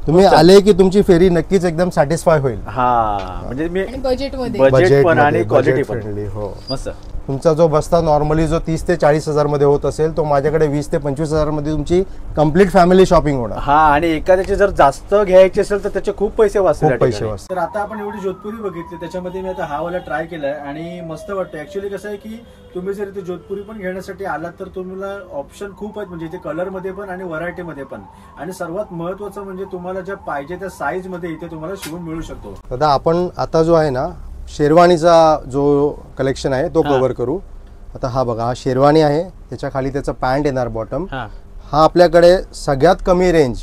तुम्ही आले की तुमची फेरी नक्कीच एकदम सॅटिस्फाय होईल. हा, म्हणजे मी आणि बजेटमध्ये. बजेट पण आणि क्वालिटी पण फ्रेंडली. हो, मस्त. तुमचा जो बस्ता नॉर्मली जो 30 ते 40 हजार मध्ये होत असेल, तो माझ्याकडे 20 ते 25 हजार मध्ये तुमची कम्प्लीट फॅमिली शॉपिंग होणार. हा, आणि एखाद्याचे जर जास्त घ्यायचे असेल तर त्याचे खूप पैसे वाचतील. खूप या पैसे ठिकाणी. वाचतात. तर आता आपण एवढी जोधपुरी बघितली, त्याच्यामध्ये मी आता हा वाला ट्राय केलाय आणि मस्त वाटतं. ऍक्च्युली कसं आहे की तुम्ही जर इथे जोधपुरी पण घेण्यासाठी आलात तर तुम्हाला ऑप्शन खूप आहेत, म्हणजे इथे कलर मध्ये पण आणि व्हरायटीमध्ये पण. आणि सर्वात महत्वाचं म्हणजे तुम्हाला ज्या पाहिजे त्या साईज मध्ये इथे तुम्हाला शिवून मिळू शकतो. दादा, आपण आता जो आहे ना शेरवानीचा जो कलेक्शन आहे तो कव्हर करू. आता हा बघा, हा शेरवानी आहे, त्याच्या खाली त्याचं पॅन्ट येणार बॉटम. हा, हा आपल्याकडे सगळ्यात कमी रेंज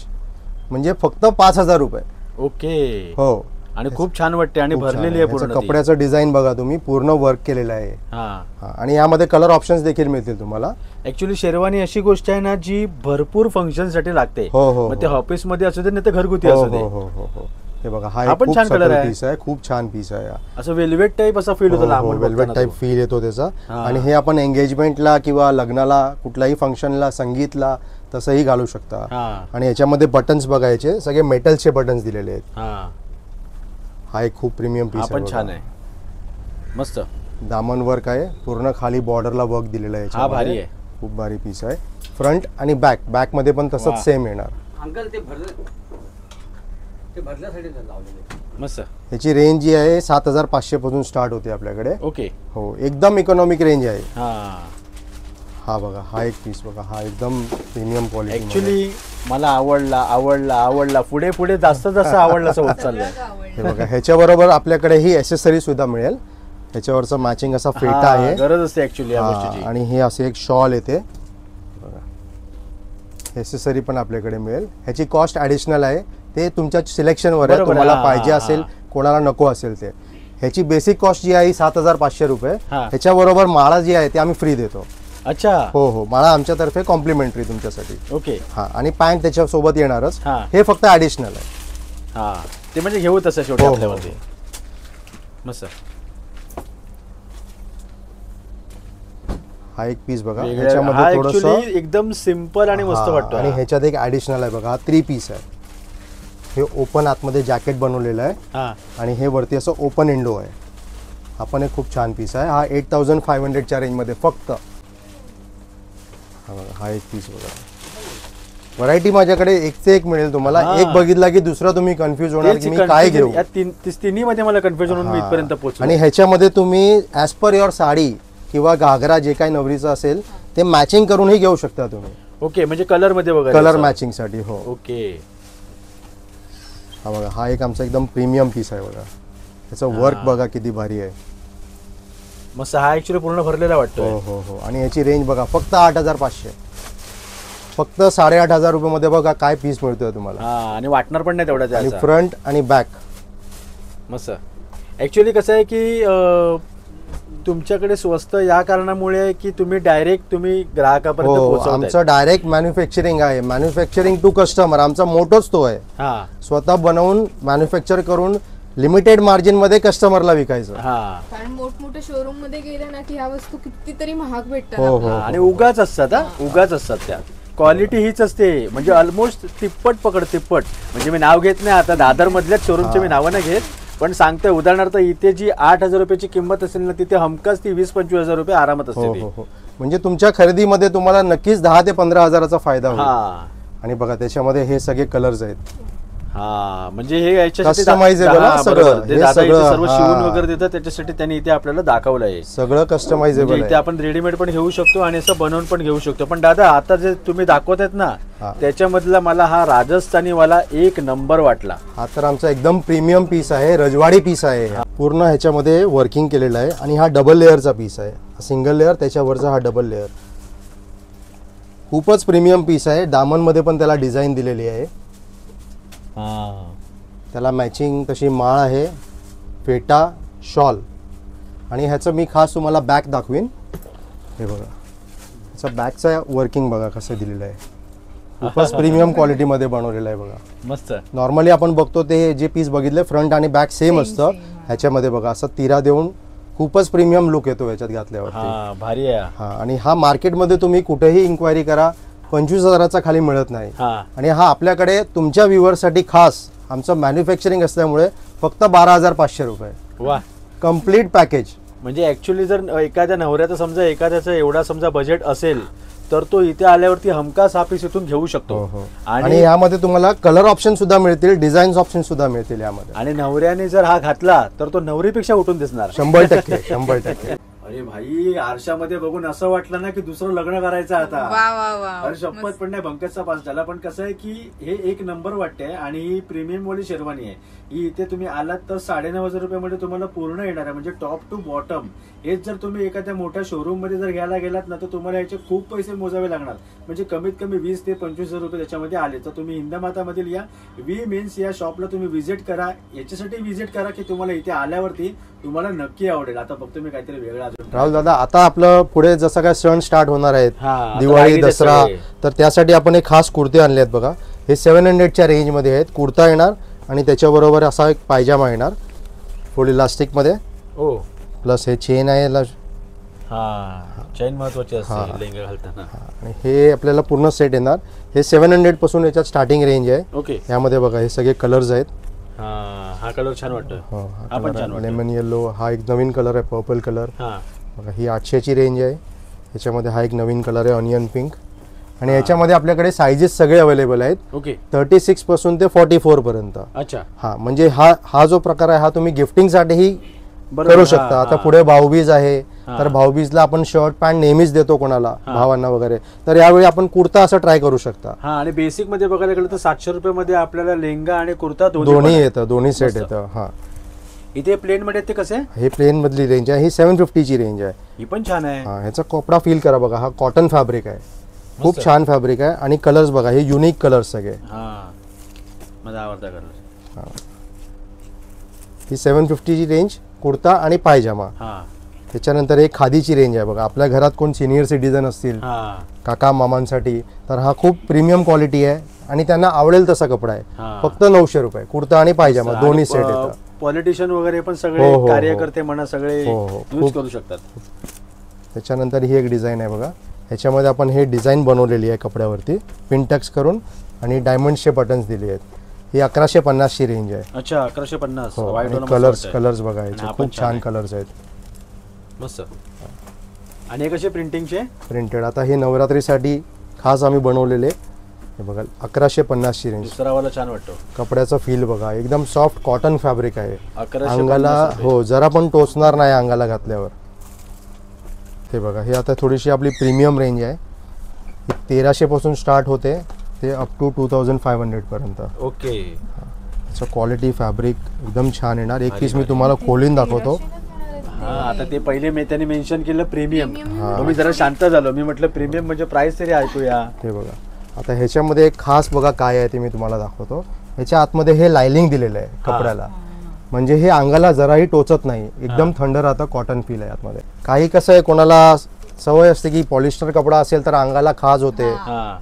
म्हणजे फक्त 5,000 रुपये. ओके. हो, आणि खूप छान वाटते आणि खूप छान भरलेली आहे. आहे पूर्ण ह्याचं ती. कपड्याचं डिझाईन बघा तुम्ही, पूर्ण वर्क केलेलं आहे. हा, हा, आणि यामध्ये कलर ऑप्शन्स देखील मिळतील तुम्हाला. ऍक्च्युली शेरवानी अशी गोष्ट आहे ना जी भरपूर फंक्शन साठी लागते. हो, हो, मग ते हो. ऑफिस मध्ये असू दे नाही तर घरगुती हो असू हो दे. हो हो हो. हे बघा, हा हा एक पण खूप छान color सटल आहे. पीस आहे. खूप छान पीस आहे. असं वेल्वेट टाईप असा फील होतो लांबून वेल्वेट बघताना टाईप तो. फील येतो त्याचा. हा. आणि हे आपण एंगेजमेंटला किंवा लग्नाला, कुठल्याही फंक्शनला, संगीतला तसंही घालू शकता. हा, आणि याच्यामध्ये बटन्स बघायचे, सगळे मेटलचे बटन्स दिलेले आहेत. हा, हा एक खूप प्रीमियम हा पीस पण आहे. छान आहे, मस्त. दामन वर्क आहे, पूर्ण खाली बॉर्डरला वर्क दिलेलं आहे. हा, भारी याच्यामध्ये. आहे. खूप भारी पीस आहे. फ्रंट आणि बॅक मध्ये पण वा. तसंच सेम येणार. अंकल ते भरल्यासाठी लावलेले. मस्त. याची रेंज जी आहे 7,500 पासून स्टार्ट होते आपल्याकडे. ओके. हो, एकदम इकॉनॉमिक रेंज आहे. हा, हा बघा, हा एक पीस बघा, हा एकदम प्रीमियम क्वालिटी. ऍक्च्युली मला आवडला पुढे पुढे जास्त आवडलं असं होत चाललंय. हे बघा, ह्याच्याबरोबर आपल्याकडे ही ॲसेसरी सुद्धा मिळेल. ह्याच्यावरचा मॅचिंग असा फेटा हा, आहे. गरज असते ऍक्च्युली या हा, गोष्टीची. आणि हे असे एक शॉल येते बघा. ॲसेसरी पण आपल्याकडे मिळेल. ह्याची कॉस्ट ॲडिशनल आहे, ते तुमच्या सिलेक्शनवर आहे. बरोबर, तुम्हाला हा, पाहिजे हा, असेल, हा. कोणाला नको असेल ते. ह्याची बेसिक कॉस्ट जी आहे 7,500 रुपये. हा. ह्याच्याबरोबर माळा जी आहे ते आम्ही फ्री देतो. अच्छा. हो हो, माळा आमच्यातर्फे कॉम्प्लिमेंटरी तुमच्यासाठी. ओके. हा, आणि पॅन्ट त्याच्यासोबत येणारच. हा. हे फक्त ॲडिशनल आहे. हा, ते म्हणजे घेऊ तसं शेवटी हो, हो, आपल्यावरती. मस्त. हा एक पीस बघा, हा ह्याच्यामध्ये थोडंसं ऍक्च्युली एकदम सिम्पल आणि मस्त हा, वाटतो. आणि ह्याच्यात एक ॲडिशनल आहे बघा, हा 3 पीस आहे. हे ओपन आतमध्ये जॅकेट बनवलेलं आहे हा, आणि हे वरती असं ओपन इंडो आहे. हा पण एक खूप छान पीस आहे. हा 8,500च्या रेंजमध्ये फक्त. हा बघा, हा एक पीस बघा. व्हरायटी माझ्याकडे एकचे एक मिळेल तुम्हाला. हा. एक बघितला की दुसरा तुम्ही कन्फ्युज होणार की मी काय घेऊ. या तिन्ही मध्ये मला कन्फ्युजन होऊन मी हा. इथपर्यंत पोहोचलो. आणि ह्याच्यामध्ये तुम्ही ॲज पर युअर साडी किंवा घागरा जे काही नवरीचं असेल ते मॅचिंग करूनही घेऊ शकता तुम्ही. ओके, म्हणजे कलर मध्ये वगैरे कलर असं. मॅचिंगसाठी. हो. ओके. हा बघा, हा एक आमचा एकदम प्रीमियम पीस आहे बघा. त्याचं वर्क बघा किती भारी आहे. मस्त. हा ऍक्च्युली पूर्ण भरलेला वाटतो. हो हो हो. आणि याची रेंज बघा फक्त 8,500, फक्त 8,500 रुपयामध्ये बघा काय पीस मिळतोय तुम्हाला. हा, आणि वाटणार पण नाही तेवढा आणि त्याचा. फ्रंट आणि बॅक मस्त. ऍक्च्युली कसं आहे की तुमच्याकडे स्वस्त या कारणामुळे आहे की तुम्ही डायरेक्ट तुम्ही ग्राहकापर्यंत हो. पोहोचवताय. आमचं डायरेक्ट मॅन्युफॅक्चरिंग आहे, मॅन्युफॅक्चरिंग टू कस्टमर. आमचा मोटोच तो आहे, हा स्वतः बनवून मॅन्युफॅक्चर करून लिमिटेड मार्जिन मध्ये कस्टमरला विकायचं. हा. कारण मोठमोठ्या शोरूम मध्ये गेले ना की ह्या वस्तू कितीतरी महाग हो भेटतात. हो. आणि उगाच असतात. हा, उगाच असतात त्या. क्वालिटी हीच असते म्हणजे ऑलमोस्ट तिप्पट तिप्पट. म्हणजे मी नाव घेत नाही आता, दादर मधल्याच शोरूमचे मी नावं नाही घेत, पण सांगतोय उदाहरणार्थ इथे जी 8,000 रुपयाची किंमत असेल ना तिथे हमखास ती 20-25,000 रुपये आरामात हो असते ती. हो हो. म्हणजे तुमच्या खरेदीमध्ये तुम्हाला नक्कीच 10 ते 15,000चा फायदा होईल. हा आणि बघा त्याच्यामध्ये हे सगळे कलर्स आहेत. हा, म्हणजे हे याच्यासाठी Customizable हा, हा, बरोबर. सगळं. ते हे दादा इथे सगळं, सर्व हा. शिवून वगैरे देतात, त्याच्यासाठी त्यांनी इथे आपल्याला दाखवलं आहे. सगळं कस्टमायझेबल म्हणजे इथे आहे. आपण रेडीमेड पण घेऊ शकतो आणि असं बनवून पण घेऊ शकतो. पण दादा आता जे तुम्ही दाखवतायत ना हा. त्याच्यामधला मला हा राजस्थानी वाला एक नंबर वाटला. हा तर आमचा एकदम प्रीमियम पीस आहे, रजवाडी पीस आहे. पूर्ण ह्याच्यामध्ये वर्किंग केलेलं आहे आणि हा डबल लेअरचा पीस आहे. सिंगल लेअर त्याच्यावरचा हा डबल लेअर. खूपच प्रीमियम पीस आहे. डायमंड मध्ये पण त्याला डिझाईन दिलेली आहे. त्याला मॅचिंग तशी माळ आहे, फेटा, शॉल. आणि ह्याचं मी खास तुम्हाला बॅक दाखवीन. हे बघा ह्याचा बॅकचा वर्किंग बघा कसं दिलेलं आहे. खूपच प्रीमियम क्वालिटीमध्ये बनवलेलं आहे बघा. मस्त. नॉर्मली आपण बघतो ते जे पीस बघितले फ्रंट आणि बॅक सेम असतं. ह्याच्यामध्ये बघा असं तिरा देऊन खूपच प्रीमियम लुक येतो ह्याच्यात घातल्यावरती. हा, भारी आहे. हा. आणि हा मार्केटमध्ये तुम्ही कुठेही इन्क्वायरी करा 25,000चा खाली मिळत नाही. हा. आणि हा आपल्याकडे तुमच्या व्ह्युअरसाठी खास आमचं मॅन्युफॅक्चरिंग असल्यामुळे फक्त 12,500 रुपये. वा. Complete package. म्हणजे ऍक्च्युली जर एखाद्या नवऱ्याचं समजा एखाद्याचं एवढा समजा बजेट असेल तर तो इथे आल्यावरती हमखास हा पीस इथून घेऊ शकतो. आणि यामध्ये तुम्हाला कलर ऑप्शन सुद्धा मिळतील, डिझाईन ऑप्शन सुद्धा मिळतील यामध्ये. आणि नवऱ्याने जर हा घातला तर तो नवरीपेक्षा उठून दिसणार. 100%. 100%. अरे भाई, आरशामध्ये बघून असं वाटलं ना की दुसरं लग्न करायचं आता. वा वा वा. अरे शपथ पण नाही, बंकसचा पास झाला. पण कसं आहे की हे एक नंबर वाटतंय आणि ही प्रीमियम वाली शेरवानी आहे. ही इथे तुम्ही आलात तर 9,500 रुपयामध्ये तुम्हाला पूर्ण येणार आहे, म्हणजे टॉप टू बॉटम. हेच जर तुम्ही एखाद्या मोठ्या शोरूम मध्ये जर घ्यायला गेलात ना तर तुम्हाला याचे खूप पैसे मोजावे लागणार. म्हणजे कमीत कमी 20 ते 25,000 रुपये त्याच्यामध्ये आले. तर तुम्ही हिंदमाता मधील या वी मीन्स या शॉपला तुम्ही व्हिजिट करा. याच्यासाठी व्हिजिट करा की तुम्हाला इथे आल्यावरती तुम्हाला नक्की आवडेल. आता फक्त मी काहीतरी वेगळं अजून. राहुल दादा, आता आपलं पुढे जसं काय सण स्टार्ट होणार आहेत, हा, दिवाळी, आता दसरा, सगळे. तर त्यासाठी आपण एक खास कुर्ते आणले आहेत बघा. हे 700च्या रेंजमध्ये आहेत. कुर्ता येणार आणि त्याच्याबरोबर असा एक पायजामा येणार फुल इलास्टिकमध्ये. ओ. प्लस हे चेन आहे याला. हा, चैन महत्वाची असते लेंगा घालताना. आणि हे आपल्याला पूर्ण सेट येणार. हे 700 पासून याच्यात स्टार्टिंग रेंज आहे. ओके. यामध्ये बघा हे सगळे कलर्स आहेत. हा कलर छान वाटतोय. हा पण छान वाटतोय. लेमन येलो, हा एक नवीन कलर आहे, पर्पल कलर. हा. बघा ही 800ची रेंज आहे. याच्यामध्ये हा एक नवीन कलर आहे, ऑनियन पिंक. आणि याच्यामध्ये आपल्याकडे सायझेस सगळे अवेलेबल आहेत. ओके. 36 पासून ते 44 पर्यंत. अच्छा. हा, म्हणजे हा जो प्रकार आहे हा तुम्ही गिफ्टिंगसाठीही बरोबर. करू शकता. हा, आता हा. पुढे भाऊबीज आहे, तर भाऊबीजला आपण शर्ट पॅन्ट नेहमीच देतो कोणाला, भावांना वगैरे. तर यावेळी आपण कुर्ता असं ट्राय करू शकता. हा, आणि बेसिक मध्ये बघायला गेलं तर 700 रुपये मध्ये आपल्याला लेंगा आणि कुर्ता दोन्ही येतं, दोन्ही सेट येतं. हा, इथे प्लेन मध्ये ते कसे? हे प्लेन मधली रेंज आहे. ही 750ची रेंज आहे. ही पण छान आहे. हा, ह्याचा कपडा फील करा बघा. हा कॉटन फॅब्रिक आहे, खूप छान फॅब्रिक आहे. आणि कलर्स बघा, हे युनिक कलर्स सगळे. हा, माझा आवडता कलर. ही 750ची रेंज कुर्ता आणि पायजामा. हा. त्याच्यानंतर एक खादीची रेंज आहे बघा. आपल्या घरात कोण सिनियर सिटीजन असतील, हा. काका मामांसाठी, तर हा खूप प्रीमियम क्वालिटी आहे आणि त्यांना आवडेल तसा कपडा आहे. हा. फक्त 900 रुपये कुर्ता आणि पायजामा दोन्ही सेट येतात. पॉलिटिशियन वगैरे पण हो, सगळे हो, कार्यकर्ते म्हणा सगळे हो, हो. यूज खूप- करू शकतात. त्याच्यानंतर ही एक डिझाईन आहे बघा. ह्याच्यामध्ये आपण हे डिझाईन बनवलेली आहे कपड्यावरती पिनटक्स करून आणि डायमंडचे बटन्स दिले आहेत. ही 1150ची रेंज आहे. अच्छा, 1150. हो, White आणि वाला मस्त कलर्स वाटतंय. कलर्स बघा आणि याचे हा पण खूप छान छान आहे. कलर्स आहेत मस्त. आणि हे कसे प्रिंटिंगचे? प्रिंटेड. आता हे नवरात्रीसाठी खास आम्ही बनवलेले. हे बघा 1150ची रेंज. दुसरा वाला छान वाटतो. कपड्याचा फील बघा, एकदम सॉफ्ट कॉटन फॅब्रिक आहे. 1150 अंगाला रुपये. हो जरा पण टोचणार नाही अंगाला घातल्यावर. हे बघा, हे आता थोडीशी आपली प्रीमियम रेंज आहे. 1300 पासून स्टार्ट होते ते अप टू 2500 पर्यंत. ओके. त्याचं क्वालिटी फॅब्रिक एकदम छान येणार. एक पीस मी तुम्हाला खोलून दाखवतो. हा आता ते पहिले त्यांनी मेन्शन केलं प्रीमियम, Premium. मी जरा शांत झालो. मी म्हटलं प्रीमियम म्हणजे प्राइस तरी ऐकूया. हे बघा आता ह्याच्यामध्ये एक खास बघा काय आहे ते मी तुम्हाला दाखवतो. ह्याच्या आतमध्ये हे लायलिंग दिलेलं आहे कपड्याला, म्हणजे हे अंगाला जराही टोचत नाही, एकदम थंड राहतं. कॉटन फील आहे आतमध्ये. काही कसं आहे कोणाला सवय असते की पॉलिस्टर कपडा असेल तर अंगाला खाज होते,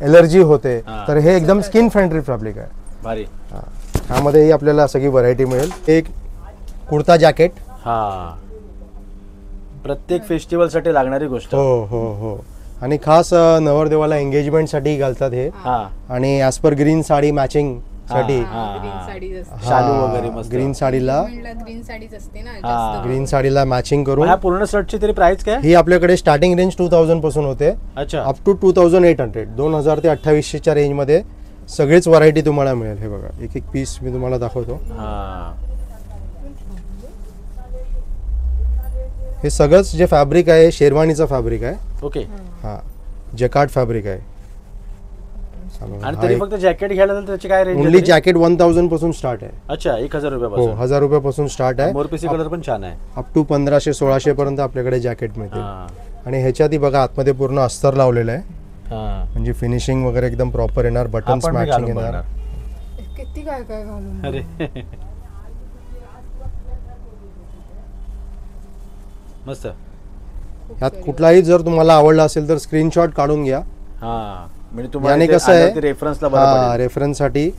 एलर्जी होते, तर हे एकदम स्किन फ्रेंडली फॅब्रिक आहे. भारी. ह्यामध्येही आपल्याला सगळी व्हरायटी मिळेल. एक कुर्ता जॅकेट, हा प्रत्येक फेस्टिवल साठी लागणारी गोष्ट. हो हो हो, आणि खास नवरदेवाला एंगेजमेंट साठी घालतात हे. हा आणि as per green sari matching साठी ग्रीन साडी असते. शालू वगैरे मस्त. ग्रीन साडीला ग्रीन साडीच असते ना हा. जास्त. ग्रीन साडीला मॅचिंग करून ह्या पूर्ण शर्टची तरी प्राइस काय? ही आपल्याकडे स्टार्टिंग रेंज 2000 पासून होते अच्छा अप टू 2800, 2000 ते 2800च्या रेंजमध्ये सगळीच व्हरायटी तुम्हाला मिळेल. हे बघा एक एक पीस मी तुम्हाला दाखवतो. हा हे सगळंच जे फॅब्रिक आहे शेरवानीचं फॅब्रिक आहे. ओके. हा जॅकार्ड फॅब्रिक आहे. आणि तरी फक्त जॅकेट घ्यायला तर त्याची काय रेंज? ओनली जॅकेट 1000 पासून स्टार्ट आहे. अच्छा 1000 हो, रुपयापासून. 1000 रुपयापासून स्टार्ट आहे. मोरपिसी कलर पण छान आहे. अप टू 1500-1600 पर्यंत आपल्याकडे जॅकेट मिळते. हा आणि ह्याच्यातही बघा आतमध्ये पूर्ण अस्तर लावलेलं आहे, हा म्हणजे फिनिशिंग वगैरे एकदम प्रॉपर येणार. बटन्स आपण मी मॅचिंग घालून येणार. बघणार. किती काय काय घालून. अरे मस्त. ह्यात कुठलाही जर तुम्हाला आवडला असेल तर स्क्रीनशॉट काढून घ्या. हा म्हणजे याने तुम्हाला कसं आहे रेफरन्सला बरं पडेल. रेफरन्स साठी.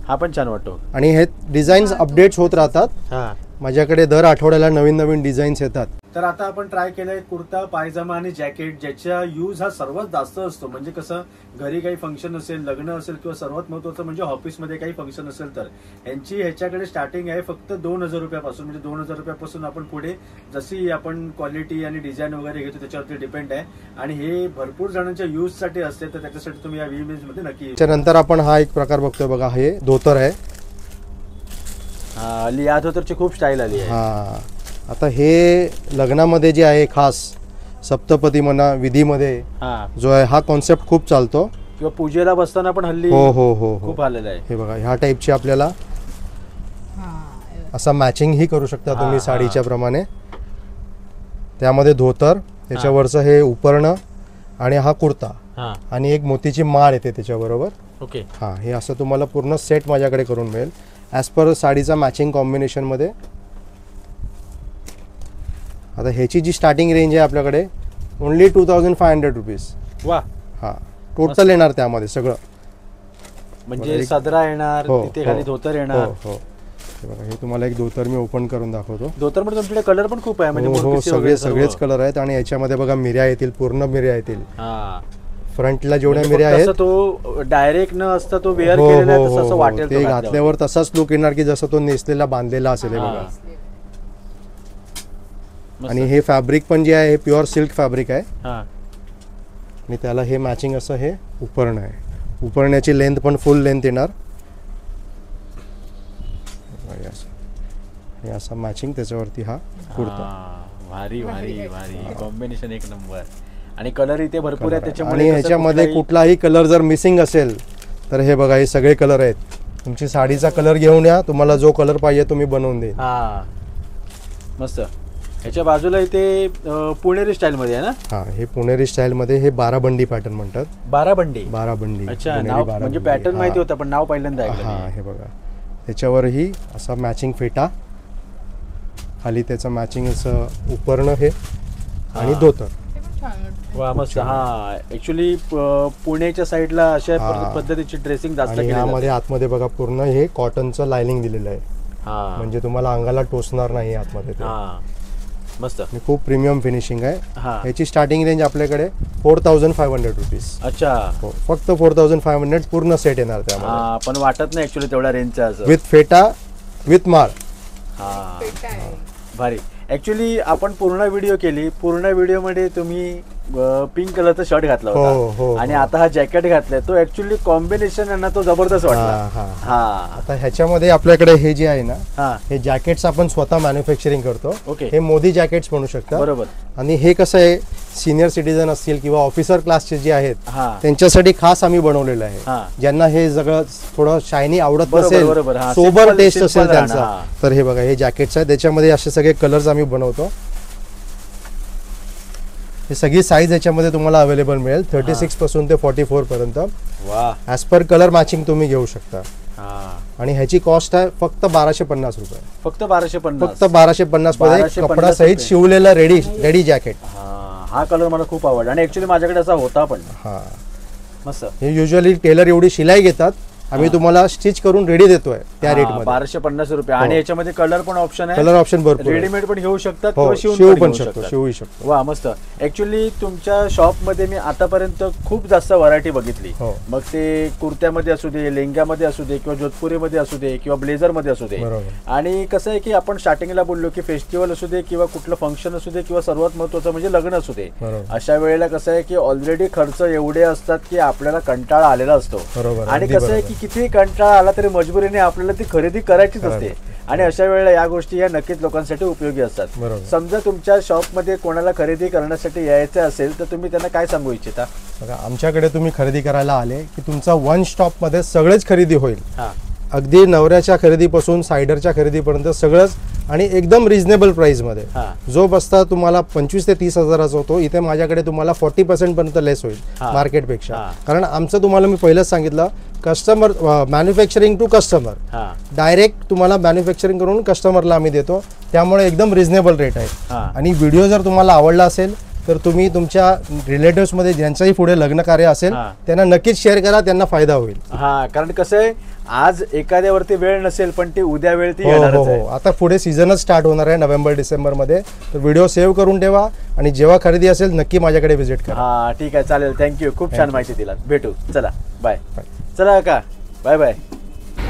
हा पण छान वाटतो. आणि हे डिझाईन्स अपडेट्स होत राहतात. हा माझ्याकडे दर आठवड्याला नवीन नवीन डिझाईन्स येतात. तर आता आपण ट्राय केलंय कुर्ता, पायजामा आणि जॅकेट, ज्याचा यूज हा सर्वात जास्त असतो. म्हणजे कसं घरी काही फंक्शन असेल, लग्न असेल, किंवा सर्वात महत्वाचं म्हणजे ऑफिसमध्ये काही फंक्शन असेल तर ह्याच्याकडे स्टार्टिंग आहे फक्त 2000 रुपयापासून. म्हणजे 2000 रुपयापासून आपण पुढे जशी आपण क्वालिटी आणि डिझाईन वगैरे घेतो त्याच्यावरती डिपेंड आहे. आणि हे भरपूर जणांच्या यूजसाठी असते, तर त्याच्यासाठी तुम्ही या इमेज मध्ये नक्की. त्याच्यानंतर आपण हा एक प्रकार बघतोय बघा, हे धोतर आहे. हल्ली या धोतरची खूप स्टाईल आली आहे. हा आता हे लग्नामध्ये जे आहे खास सप्तपदी म्हणा विधीमध्ये हा जो आहे हा कॉन्सेप्ट खूप चालतो. किंवा पूजेला बसताना पण हल्ली हो हो हो हो. खूप आलेलं आहे. हे बघा ह्या टाईपची आपल्याला हा. असा मॅचिंग ही करू शकता हा, तुम्ही हा. साडीच्या प्रमाणे. त्यामध्ये धोतर, त्याच्यावरचं हे उपरणं आणि हा कुर्ता हा आणि एक मोतीची माळ येते त्याच्याबरोबर. ओके. हां हे असं तुम्हाला पूर्ण सेट माझ्याकडे करून मिळेल ॲज पर साडीचा मॅचिंग कॉम्बिनेशनमध्ये. आता ह्याची जी स्टार्टिंग रेंज आहे आपल्याकडे ओनली 2500 रुपीज. वा. हां टोटल येणार त्यामध्ये सगळं. म्हणजे सदरा येणार, हो, तिथे हो, खाली धोतर येणार. हो हो. हे बघा हे तुम्हाला एक धोतर मी ओपन करून दाखवतो. धोतर पण तुमच्याकडे कलर पण खूप आहे. म्हणजे हो हो मोरपिसी वगैरे सर्व. सगळेच कलर आहेत. आणि याच्यामध्ये बघा मिऱ्या येतील, पूर्ण मिऱ्या येतील. हा फ्रंटला जेवढ्या म्हणजे मिऱ्या फक्त आहेत असं तो डायरेक्ट न असता तो वेअर हो, केलेला आहे हो, तसं हो, असं हो. वाटेल ते तो घातल्यावर. घातल्यावर तसाच लुक येणार की जसं तो नेसलेला बांधलेला असेल. हे हा. बघा. मस्त. आणि हे फॅब्रिक पण जे आहे हे प्युअर सिल्क फॅब्रिक आहे. हा आणि त्याला हे मॅचिंग असं हे उपरणं आहे. उपरण्याची लेंथ पण फुल लेंथ येणार. हे असं मॅचिंग त्याच्यावरती हा कुर्ता. हा. भारी भारी भारी कॉम्बिनेशन एक नंबर. आणि कलर इथे भरपूर आहे त्याच्यामुळे आणि कसं ह्याच्यामध्ये कुठलाही- कुठलाही कलर जर मिसिंग असेल तर हे बघा हे सगळे कलर आहेत. तुमची साडीचा कलर घेऊन या, तुम्हाला जो कलर पाहिजे तुम्ही बनवून देईन. हा मस्त. ह्याच्या बाजूला इथे पुणेरी स्टाईल मध्ये आहे ना? हा हे पुणेरी स्टाईल मध्ये हे 12 बंडी पॅटर्न म्हणतात. 12 बंडी. 12 बंडी. अच्छा पुणेरी नाव 12 म्हणजे बंडी. पॅटर्न हा. माहिती होतं पण नाव पहिल्यांदा ऐकलं हा मी. हे बघा त्याच्यावरही असा मॅचिंग फेटा, खाली त्याचं मॅचिंग असं उपरणं हे आणि हा. धोतर. ते पण छान वाटतं. वा मस्त. हा ऍक्च्युली पुण्याच्या साईडला अशा हा. पद्धतीची ड्रेसिंग जास्त आणि केली जाते. यामध्ये आतमध्ये बघा पूर्ण हे कॉटनचं लायनिंग दिलेलं आहे. हा म्हणजे तुम्हाला अंगाला टोचणार नाही आतमध्ये ते. हा मस्त. आणि खूप प्रीमियम फिनिशिंग आहे. हा याची स्टार्टिंग रेंज आपल्याकडे 4500 रुपीज. अच्छा. हो फक्त 4500 पूर्ण सेट येणार त्यामध्ये हा पण वाटत नाही ऍक्च्युली तेवढ्या रेंजचा असं. विथ फेटा विथ माळ. हा पेटा आहे. भारी. ऍक्च्युली आपण पूर्ण व्हिडिओ केली. पूर्ण व्हिडिओ मध्ये तुम्ही पिंक कलरचा शर्ट घातला हो, होता हो, आणि हो. आता हा जॅकेट घातलाय. तो ऍक्च्युली कॉम्बिनेशन यांना तो जबरदस्त हा वाटला. हा हा आता ह्याच्यामध्ये आपल्याकडे हे जे आहे ना हा हे जॅकेट्स आपण स्वतः मॅन्युफॅक्चरिंग करतो. ओके. हे मोदी जॅकेट्स म्हणू शकता. बरोबर. आणि हे कसं आहे सिनियर सिटीजन असतील किंवा ऑफिसर क्लासचे जे आहेत हा त्यांच्यासाठी खास आम्ही बनवलेलं आहे. हा. ज्यांना हे सगळं थोडं शायनी आवडत बरोबर, नसेल, बरोबर. हा, सोबर simple- टेस्ट simple असेल राहणं, त्यांचा, हा. तर हे बघा हे जॅकेट्स आहेत. त्याच्यामध्ये असे सगळे कलर्स आम्ही बनवतो. ही सगळी साईज याच्यामध्ये तुम्हाला अवेलेबल मिळेल 36 पासून ते 44 पर्यंत. वा. ॲज पर कलर मॅचिंग तुम्ही घेऊ शकता. हा. आणि ह्याची कॉस्ट आहे फक्त 1250 रुपये. फक्त 1250. फक्त 1250 मध्ये 1250 कपडा सहित रुपये. शिवलेला रेडी जॅकेट. हा कलर मला खूप आवडला आणि ऍक्च्युली माझ्याकडे असा होता पण. हा, मस्त. हे युजली टेलर एवढी शिलाई घेतात, आम्ही तुम्हाला स्टिच करून रेडी देतोय त्या रेट मध्ये. 1250 रुपये. आणि याच्यामध्ये कलर पण ऑप्शन आहे. कलर ऑप्शन भरपूर आहे. रेडीमेड पण घेऊ शकतात हो, किंवा शिवू शिवून पण घेऊ शकतो, शकतात. शिवू शकतो. वा मस्त. ऍक्च्युली तुमच्या शॉप मध्ये मी आतापर्यंत खूप जास्त व्हरायटी बघितली. हो. मग ते कुर्त्यामध्ये असू दे, लेंग्यामध्ये असू दे, किंवा जोधपुरीमध्ये असू दे, किंवा ब्लेझर मध्ये असू दे. बरोबर. आणि कसं आहे की आपण स्टार्टिंगला बोललो की फेस्टिवल असू दे किंवा कुठलं फंक्शन असू दे किंवा सर्वात महत्वाचं म्हणजे लग्न असू दे, बरोबर. अशा वेळेला कसं आहे की ऑलरेडी खर्च एवढे असतात की आपल्याला कंटाळा आलेला असतो. बरोबर, आणि अगदी कसं आहे बरोबर. की किती कंटाळा आला तरी मजबुरीने आपल्याला ती खरेदी करायचीच असते. आणि अशा वेळेला या गोष्टी या नक्कीच लोकांसाठी उपयोगी असतात. बरोबर. समजा तुमच्या शॉपमध्ये कोणाला खरेदी करण्यासाठी यायचं असेल तर तुम्ही त्यांना काय सांगू इच्छिता? बघा, आमच्याकडे तुम्ही खरेदी करायला आले की तुमचा वन स्टॉप मध्ये सगळेच खरेदी होईल. अगदी नवऱ्याच्या खरेदीपासून सायडरच्या खरेदीपर्यंत सगळंच, आणि एकदम रिझनेबल प्राइस मध्ये. जो बस्ता तुम्हाला 25 ते 30 हजाराचा होतो, इथे माझ्याकडे तुम्हाला 40% पर्यंत लेस होईल मार्केटपेक्षा. कारण आमचं तुम्हाला मी पहिलंच सांगितलं, customer manufacturing to customer, direct तुम्हाला मॅन्युफॅक्चरिंग करून कस्टमरला आम्ही देतो. त्यामुळे एकदम रिझनेबल रेट आहेत. आणि व्हिडिओ जर तुम्हाला आवडला असेल तर तुम्ही तुमच्या रिलेटिव्स मध्ये ज्यांचंही पुढे लग्न कार्य असेल त्यांना नक्कीच शेअर करा, त्यांना फायदा होईल. कारण कसं आहे, आज एखाद्यावरती वेळ नसेल पण ती उद्या वेळ ती हो येणारच आहे. आता पुढे सीझनच स्टार्ट होणार आहे नोव्हेंबर डिसेंबर मध्ये. तर व्हिडिओ सेव्ह करून ठेवा आणि जेव्हा खरेदी असेल नक्की माझ्याकडे व्हिजिट करा. ठीक आहे, चालेल. थँक्यू. खूप छान माहिती दिलात. भेटू. चला बाय. चला का बाय बाय.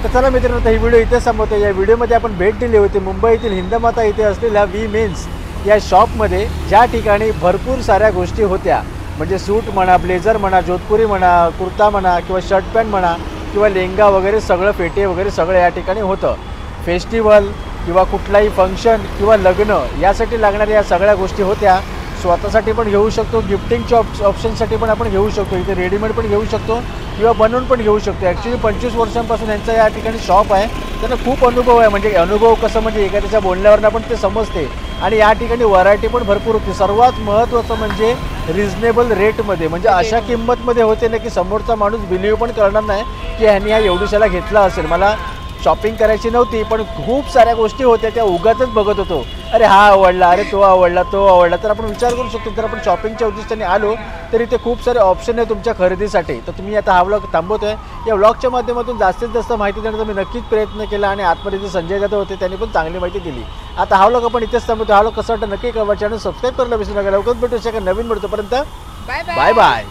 तर चला मित्रांनो, ही व्हिडिओ इथे संपवतो. या व्हिडिओमध्ये आपण भेट दिली होती मुंबईतील हिंदमाता इथे असलेल्या वी मेन्स या शॉपमध्ये, ज्या ठिकाणी भरपूर साऱ्या गोष्टी होत्या. म्हणजे सूट म्हणा, ब्लेझर म्हणा, जोधपुरी म्हणा, कुर्ता म्हणा, किंवा शर्ट पॅन्ट म्हणा, किंवा लेंगा वगैरे सगळं, फेटे वगैरे सगळं या ठिकाणी होतं. फेस्टिवल किंवा कुठलाही फंक्शन किंवा लग्न यासाठी लागणाऱ्या या सगळ्या गोष्टी होत्या. स्वतःसाठी पण घेऊ शकतो, गिफ्टिंगच्या ऑप्शनसाठी पण आपण घेऊ शकतो. इथे रेडीमेड पण घेऊ शकतो किंवा बनवून पण घेऊ शकतो. ॲक्च्युली 25 वर्षांपासून यांचा या ठिकाणी शॉप आहे. त्यांना खूप अनुभव आहे. म्हणजे अनुभव कसं, म्हणजे एखाद्याच्या बोलण्यावरनं पण ते समजते. आणि या ठिकाणी व्हरायटी पण भरपूर होती. सर्वात महत्त्वाचं म्हणजे रिझनेबल रेटमध्ये. म्हणजे अशा किंमतमध्ये होते ना की समोरचा माणूस बिलीव्ह पण करणार नाही की ह्यांनी हा एवढीशाला घेतला असेल. मला शॉपिंग करायची नव्हती, पण खूप साऱ्या गोष्टी होत्या त्या उगाचच बघत होतो. अरे हा आवडला, अरे तो आवडला, तो आवडला. तर आपण विचार करू शकतो, जर आपण शॉपिंगच्या उद्देशाने आलो तर इथे खूप सारे ऑप्शन आहे तुमच्या खरेदीसाठी. तर तुम्ही आता हा व्लॉग थांबवतोय. या व्लॉगच्या माध्यमातून जास्तीत जास्त माहिती देण्याचा मी नक्कीच प्रयत्न केला. आणि आतमध्ये जे संजय जाधव होते त्यांनी पण चांगली माहिती दिली. आता हा व्लॉग आपण इथेच थांबवतो. हा व्लॉग कसं वाटतं नक्की कळवा. चॅनल सबस्क्राईब करायला विसरू नका. लवकरच भेटू शकता नवीन. भेटतोपर्यंत बाय बाय.